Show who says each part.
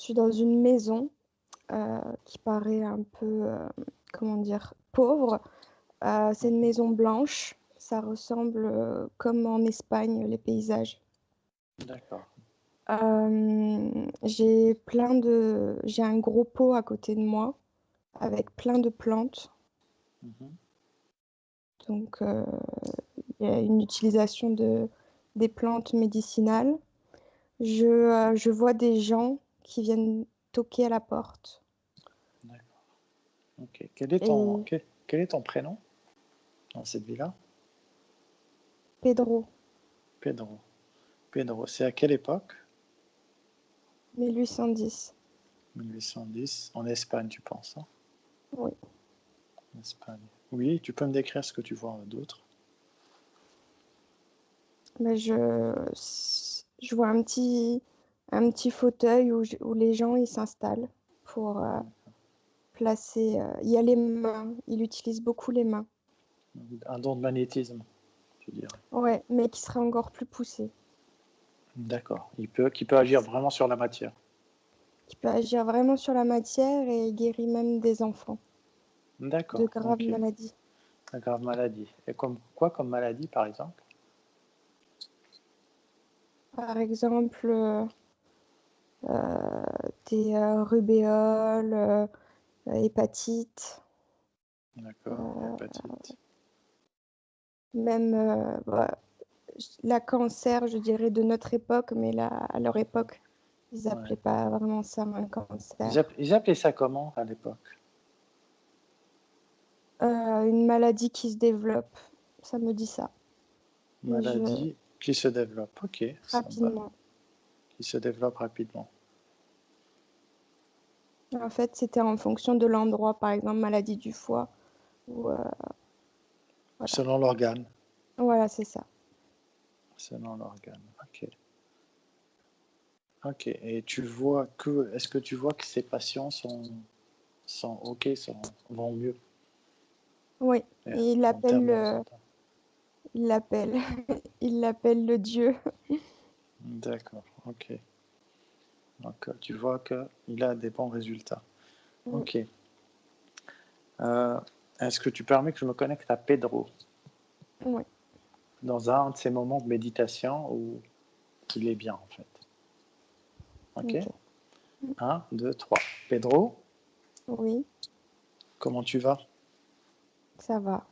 Speaker 1: suis dans une maison qui paraît un peu, comment dire, pauvre. C'est une
Speaker 2: Mhm.
Speaker 1: maison blanche. Ça ressemble comme en Espagne, les paysages.
Speaker 2: D'accord.
Speaker 1: J'ai un gros pot à côté de moi avec plein de plantes.
Speaker 2: Mhm.
Speaker 1: Donc, il y a une utilisation des plantes médicinales. Je vois des gens qui viennent toquer à la porte.
Speaker 2: D'accord. Ok.
Speaker 1: Et
Speaker 2: Quel est ton prénom dans cette villa?
Speaker 1: Pedro,
Speaker 2: Pedro. Pedro, c'est à quelle époque?
Speaker 1: 1810.
Speaker 2: 1810. En Espagne, tu penses, hein?
Speaker 1: Oui.
Speaker 2: En Espagne. Oui, tu peux me décrire ce que tu vois d'autre?
Speaker 1: Mais je vois un petit fauteuil où les gens ils s'installent pour placer. Il y a les mains. Il utilise beaucoup les mains.
Speaker 2: Un don de magnétisme, tu dirais.
Speaker 1: Ouais, mais qui serait encore plus poussé.
Speaker 2: D'accord. Qui peut agir vraiment sur la matière.
Speaker 1: Qui peut agir vraiment sur la matière et il guérit même des enfants de
Speaker 2: D'accord.
Speaker 1: graves
Speaker 2: Ok.
Speaker 1: maladies.
Speaker 2: La grave maladie. Et comme quoi comme maladie, par exemple?
Speaker 1: Par exemple, des rubéoles, hépatite,
Speaker 2: D'accord.
Speaker 1: euh,
Speaker 2: Hépatite.
Speaker 1: même la cancer, je dirais, de notre époque, mais là, à leur époque, ils
Speaker 2: Ouais.
Speaker 1: appelaient pas vraiment ça un cancer.
Speaker 2: Ils appelaient ça comment à l'époque?
Speaker 1: Une maladie qui se développe, ça me dit ça. Mais
Speaker 2: Maladie qui se développe. Ok, ça va.
Speaker 1: rapidement.
Speaker 2: Qui se développe rapidement.
Speaker 1: En fait, c'était en fonction de l'endroit, par exemple, maladie du foie. Ou, voilà,
Speaker 2: Selon l'organe.
Speaker 1: voilà, c'est ça.
Speaker 2: Selon l'organe. Ok. Ok. Et est-ce que tu vois que ces patients sont ok, vont mieux
Speaker 1: Oui,
Speaker 2: eh,
Speaker 1: et
Speaker 2: en termes de résultats?
Speaker 1: il l'appelle, il l'appelle le Dieu.
Speaker 2: D'accord. Ok. Donc, tu vois qu'il a des bons résultats.
Speaker 1: Oui,
Speaker 2: Ok. Euh, Est-ce que tu permets que je me connecte à Pedro
Speaker 1: oui,
Speaker 2: dans un de ces moments de méditation où il est bien, en fait? Ok.
Speaker 1: ok.
Speaker 2: Un, 2, 3. Pedro,
Speaker 1: Oui,
Speaker 2: comment tu vas?
Speaker 1: ça va.